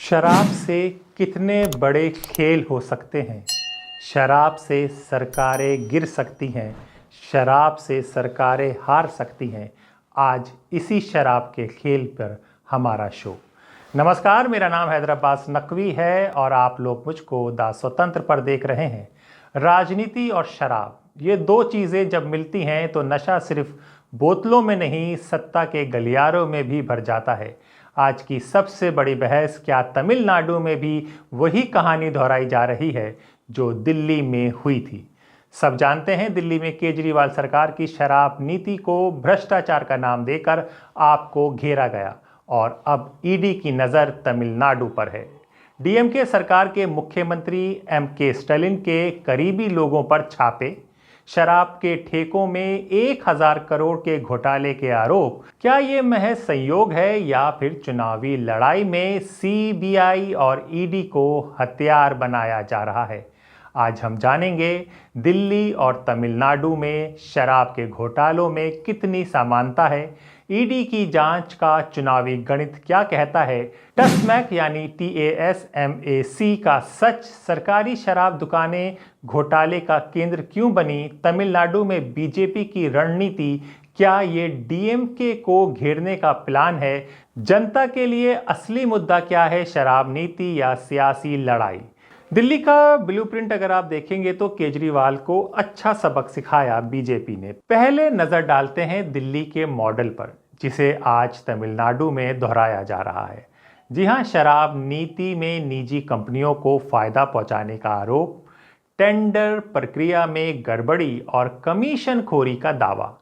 शराब से कितने बड़े खेल हो सकते हैं। शराब से सरकारें गिर सकती हैं, शराब से सरकारें हार सकती हैं। आज इसी शराब के खेल पर हमारा शो। नमस्कार, मेरा नाम हैदर अब्बास नकवी है और आप लोग मुझको द स्वतंत्र पर देख रहे हैं। राजनीति और शराब, ये दो चीज़ें जब मिलती हैं तो नशा सिर्फ बोतलों में नहीं, सत्ता के गलियारों में भी भर जाता है। आज की सबसे बड़ी बहस, क्या तमिलनाडु में भी वही कहानी दोहराई जा रही है जो दिल्ली में हुई थी। सब जानते हैं, दिल्ली में केजरीवाल सरकार की शराब नीति को भ्रष्टाचार का नाम देकर आपको घेरा गया और अब ईडी की नज़र तमिलनाडु पर है। डीएमके सरकार के मुख्यमंत्री एमके स्टालिन के करीबी लोगों पर छापे, शराब के ठेकों में 1000 करोड़ के घोटाले के आरोप। क्या ये महज संयोग है या फिर चुनावी लड़ाई में सीबीआई और ईडी को हथियार बनाया जा रहा है? आज हम जानेंगे दिल्ली और तमिलनाडु में शराब के घोटालों में कितनी समानता है, ईडी की जांच का चुनावी गणित क्या कहता है, टस्मैक यानी TASMAC का सच, सरकारी शराब दुकानें घोटाले का केंद्र क्यों बनी, तमिलनाडु में बीजेपी की रणनीति, क्या ये डीएमके को घेरने का प्लान है, जनता के लिए असली मुद्दा क्या है, शराब नीति या सियासी लड़ाई। दिल्ली का ब्लूप्रिंट अगर आप देखेंगे तो केजरीवाल को अच्छा सबक सिखाया बीजेपी ने। पहले नजर डालते हैं दिल्ली के मॉडल पर, जिसे आज तमिलनाडु में दोहराया जा रहा है। जी हां, शराब नीति में निजी कंपनियों को फायदा पहुंचाने का आरोप, टेंडर प्रक्रिया में गड़बड़ी और कमीशनखोरी का दावा,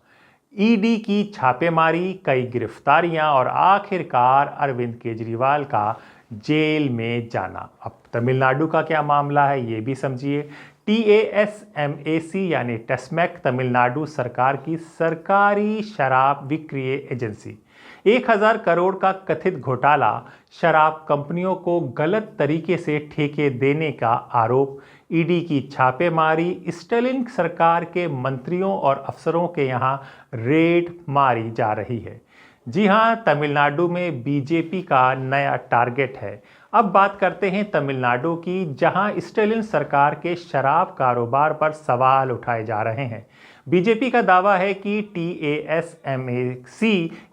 ईडी की छापेमारी, कई गिरफ्तारियां और आखिरकार अरविंद केजरीवाल का जेल में जाना। अब तमिलनाडु का क्या मामला है ये भी समझिए। TASMAC यानी टस्मैक तमिलनाडु सरकार की सरकारी शराब विक्रय एजेंसी। 1000 करोड़ का कथित घोटाला, शराब कंपनियों को गलत तरीके से ठेके देने का आरोप, ईडी की छापेमारी, स्टालिन सरकार के मंत्रियों और अफसरों के यहां रेड मारी जा रही है। जी हां, तमिलनाडु में बीजेपी का नया टारगेट है। अब बात करते हैं तमिलनाडु की, जहां स्टालिन सरकार के शराब कारोबार पर सवाल उठाए जा रहे हैं। बीजेपी का दावा है कि TASMAC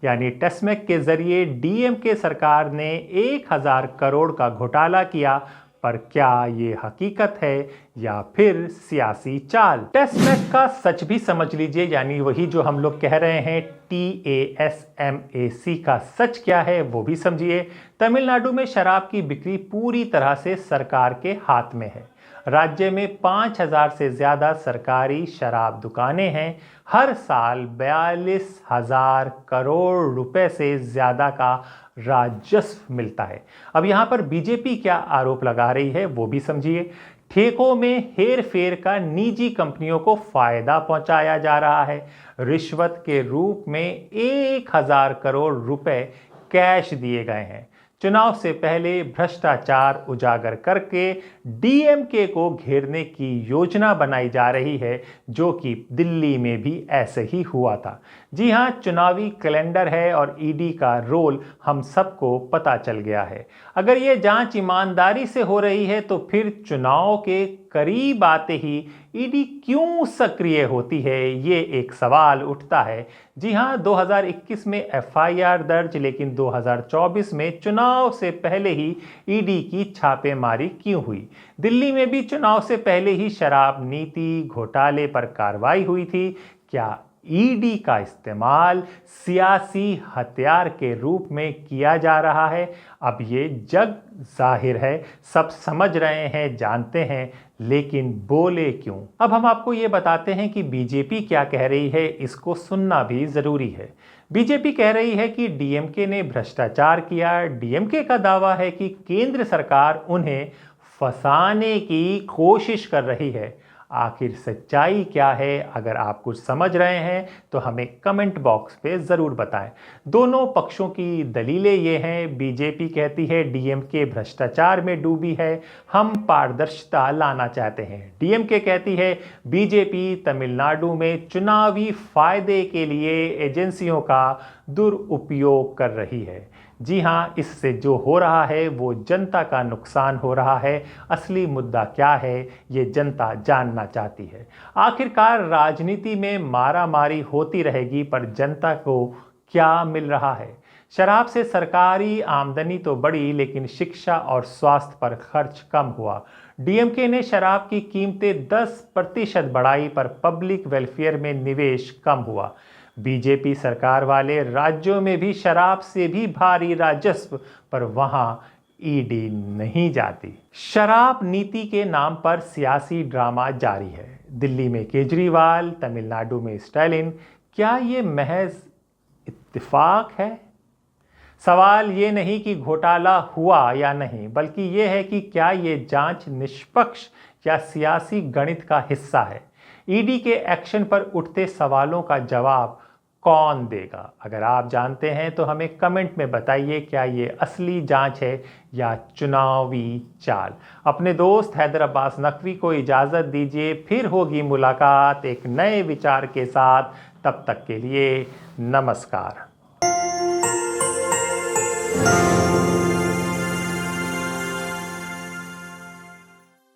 यानी टस्मैक के जरिए डीएमके सरकार ने 1000 करोड़ का घोटाला किया, पर क्या ये हकीकत है या फिर सियासी चाल। टस्मैक का सच भी समझ लीजिए, यानी वही जो हम लोग कह रहे हैं TASMAC का सच क्या है वो भी समझिए। तमिलनाडु में शराब की बिक्री पूरी तरह से सरकार के हाथ में है। राज्य में 5000 से ज़्यादा सरकारी शराब दुकानें हैं। हर साल 42,000 करोड़ रुपए से ज़्यादा का राजस्व मिलता है। अब यहाँ पर बीजेपी क्या आरोप लगा रही है वो भी समझिए। ठेकों में हेर फेर का निजी कंपनियों को फायदा पहुंचाया जा रहा है। रिश्वत के रूप में 1000 करोड़ रुपए कैश दिए गए हैं। चुनाव से पहले भ्रष्टाचार उजागर करके डीएमके को घेरने की योजना बनाई जा रही है, जो कि दिल्ली में भी ऐसे ही हुआ था। जी हां, चुनावी कैलेंडर है और ईडी का रोल हम सबको पता चल गया है। अगर ये जांच ईमानदारी से हो रही है तो फिर चुनाव के करीब आते ही ईडी क्यों सक्रिय होती है, ये एक सवाल उठता है। जी हां, 2021 में FIR दर्ज, लेकिन 2024 में चुनाव से पहले ही ईडी की छापेमारी क्यों हुई? दिल्ली में भी चुनाव से पहले ही शराब नीति घोटाले पर कार्रवाई हुई थी। क्या ईडी का इस्तेमाल सियासी हथियार के रूप में किया जा रहा है? अब ये जग जाहिर है, सब समझ रहे हैं, जानते हैं, लेकिन बोले क्यों? अब हम आपको ये बताते हैं कि बीजेपी क्या कह रही है, इसको सुनना भी जरूरी है। बीजेपी कह रही है कि डीएमके ने भ्रष्टाचार किया। डीएमके का दावा है कि केंद्र सरकार उन्हें फंसाने की कोशिश कर रही है। आखिर सच्चाई क्या है? अगर आप कुछ समझ रहे हैं तो हमें कमेंट बॉक्स पे ज़रूर बताएं। दोनों पक्षों की दलीलें ये हैं। बीजेपी कहती है डीएमके भ्रष्टाचार में डूबी है, हम पारदर्शिता लाना चाहते हैं। डीएमके कहती है बीजेपी तमिलनाडु में चुनावी फायदे के लिए एजेंसियों का दुरुपयोग कर रही है। जी हाँ, इससे जो हो रहा है वो जनता का नुकसान हो रहा है। असली मुद्दा क्या है ये जनता जानना चाहती है। आखिरकार राजनीति में मारामारी होती रहेगी, पर जनता को क्या मिल रहा है? शराब से सरकारी आमदनी तो बढ़ी, लेकिन शिक्षा और स्वास्थ्य पर खर्च कम हुआ। डीएमके ने शराब की कीमतें 10% बढ़ाई, पर पब्लिक वेलफेयर में निवेश कम हुआ। बीजेपी सरकार वाले राज्यों में भी शराब से भी भारी राजस्व, पर वहां ईडी नहीं जाती। शराब नीति के नाम पर सियासी ड्रामा जारी है। दिल्ली में केजरीवाल, तमिलनाडु में स्टालिन। क्या ये महज इत्तेफाक है? सवाल ये नहीं कि घोटाला हुआ या नहीं, बल्कि ये है कि क्या ये जांच निष्पक्ष या सियासी गणित का हिस्सा है। ईडी के एक्शन पर उठते सवालों का जवाब कौन देगा? अगर आप जानते हैं तो हमें कमेंट में बताइए, क्या ये असली जांच है या चुनावी चाल। अपने दोस्त हैदर अब्बास नकवी को इजाज़त दीजिए, फिर होगी मुलाकात एक नए विचार के साथ। तब तक के लिए नमस्कार।